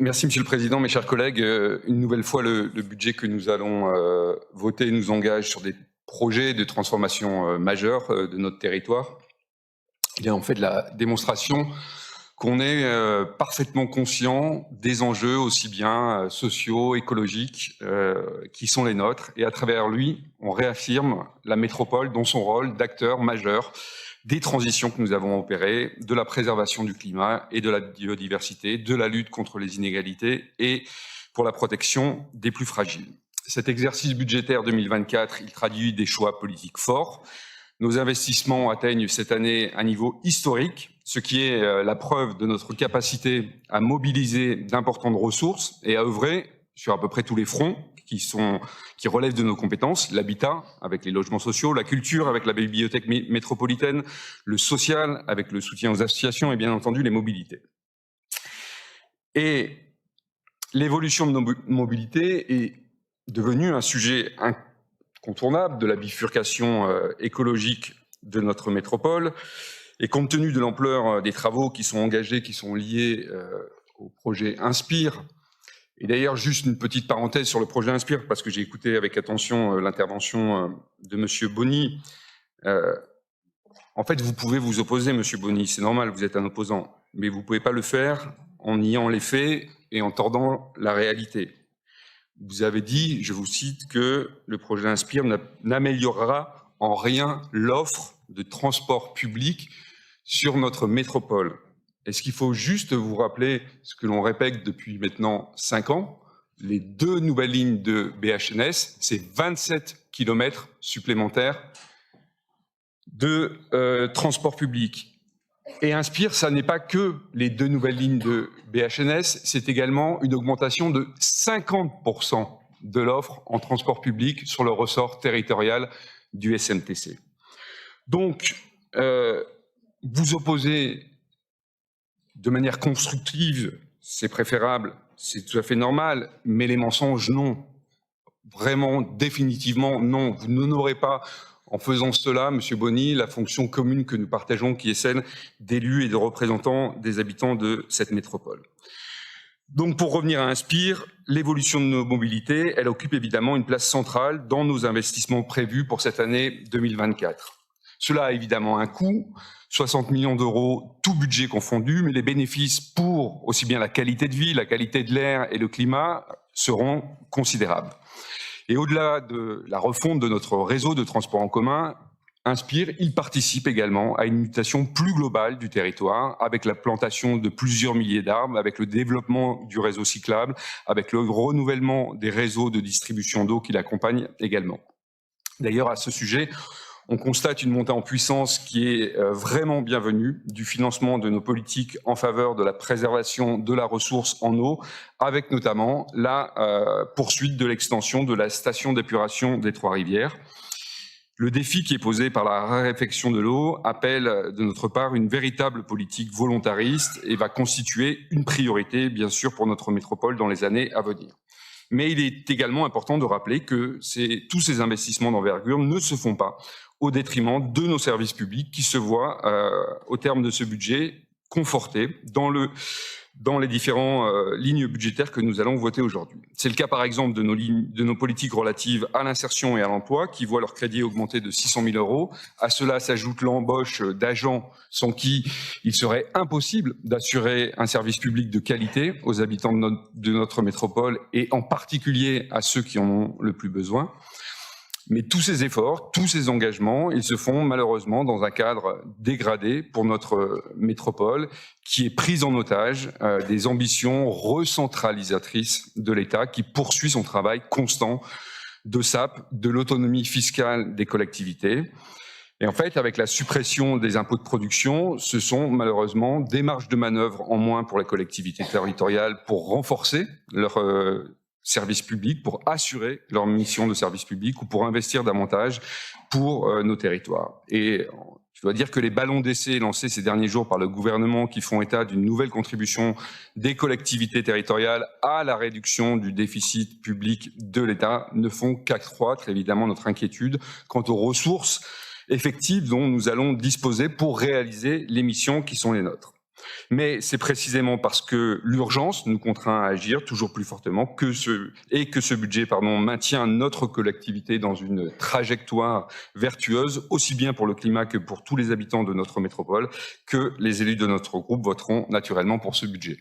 Merci Monsieur le Président, mes chers collègues. Une nouvelle fois, le budget que nous allons voter nous engage sur des projets de transformation majeurs de notre territoire. Il est en fait la démonstration qu'on est parfaitement conscient des enjeux aussi bien sociaux, écologiques, qui sont les nôtres. Et à travers lui, on réaffirme la métropole dans son rôle d'acteur majeur des transitions que nous avons opérées, de la préservation du climat et de la biodiversité, de la lutte contre les inégalités et pour la protection des plus fragiles. Cet exercice budgétaire 2024, il traduit des choix politiques forts. Nos investissements atteignent cette année un niveau historique, ce qui est la preuve de notre capacité à mobiliser d'importantes ressources et à œuvrer sur à peu près tous les fronts qui relèvent de nos compétences, l'habitat avec les logements sociaux, la culture avec la bibliothèque métropolitaine, le social avec le soutien aux associations et bien entendu les mobilités. Et l'évolution de nos mobilités est devenue un sujet incontournable de la bifurcation écologique de notre métropole. Et compte tenu de l'ampleur des travaux qui sont engagés, qui sont liés au projet Inspire, et d'ailleurs, juste une petite parenthèse sur le projet Inspire, parce que j'ai écouté avec attention l'intervention de Monsieur Boni. En fait, vous pouvez vous opposer, Monsieur Boni, c'est normal, vous êtes un opposant, mais vous ne pouvez pas le faire en niant les faits et en tordant la réalité. Vous avez dit, je vous cite, que le projet Inspire n'améliorera en rien l'offre de transport public sur notre métropole. Est-ce qu'il faut juste vous rappeler ce que l'on répète depuis maintenant 5 ans? Les 2 nouvelles lignes de BHNS, c'est 27 km supplémentaires de transport public. Et Inspire, ça n'est pas que les 2 nouvelles lignes de BHNS, c'est également une augmentation de 50% de l'offre en transport public sur le ressort territorial du SMTC. Donc, vous opposez de manière constructive, c'est préférable, c'est tout à fait normal, mais les mensonges, non. Vraiment, définitivement, non. Vous n'honorez pas, en faisant cela, Monsieur Boni, la fonction commune que nous partageons, qui est celle d'élus et de représentants des habitants de cette métropole. Donc, pour revenir à Inspire, l'évolution de nos mobilités, elle occupe évidemment une place centrale dans nos investissements prévus pour cette année 2024. Cela a évidemment un coût, 60 millions d'euros, tout budget confondu, mais les bénéfices pour aussi bien la qualité de vie, la qualité de l'air et le climat seront considérables. Et au-delà de la refonte de notre réseau de transport en commun, Inspire, il participe également à une mutation plus globale du territoire, avec la plantation de plusieurs milliers d'arbres, avec le développement du réseau cyclable, avec le renouvellement des réseaux de distribution d'eau qui l'accompagnent également. D'ailleurs, à ce sujet, on constate une montée en puissance qui est vraiment bienvenue du financement de nos politiques en faveur de la préservation de la ressource en eau, avec notamment la poursuite de l'extension de la station d'épuration des Trois-Rivières. Le défi qui est posé par la raréfaction de l'eau appelle de notre part une véritable politique volontariste et va constituer une priorité, bien sûr, pour notre métropole dans les années à venir. Mais il est également important de rappeler que tous ces investissements d'envergure ne se font pas au détriment de nos services publics qui se voient, au terme de ce budget, confortés dans les différentes lignes budgétaires que nous allons voter aujourd'hui. C'est le cas par exemple de nos politiques relatives à l'insertion et à l'emploi qui voient leur crédit augmenter de 600 000 euros. À cela s'ajoute l'embauche d'agents sans qui il serait impossible d'assurer un service public de qualité aux habitants de notre métropole et en particulier à ceux qui en ont le plus besoin. Mais tous ces efforts, tous ces engagements, ils se font malheureusement dans un cadre dégradé pour notre métropole qui est prise en otage des ambitions recentralisatrices de l'État qui poursuit son travail constant de sape de l'autonomie fiscale des collectivités. Et en fait, avec la suppression des impôts de production, ce sont malheureusement des marges de manœuvre en moins pour les collectivités territoriales pour renforcer leur service public, pour assurer leur mission de service public ou pour investir davantage pour nos territoires. Et je dois dire que les ballons d'essai lancés ces derniers jours par le gouvernement qui font état d'une nouvelle contribution des collectivités territoriales à la réduction du déficit public de l'État ne font qu'accroître évidemment notre inquiétude quant aux ressources effectives dont nous allons disposer pour réaliser les missions qui sont les nôtres. Mais c'est précisément parce que l'urgence nous contraint à agir toujours plus fortement que ce budget maintient notre collectivité dans une trajectoire vertueuse, aussi bien pour le climat que pour tous les habitants de notre métropole, que les élus de notre groupe voteront naturellement pour ce budget.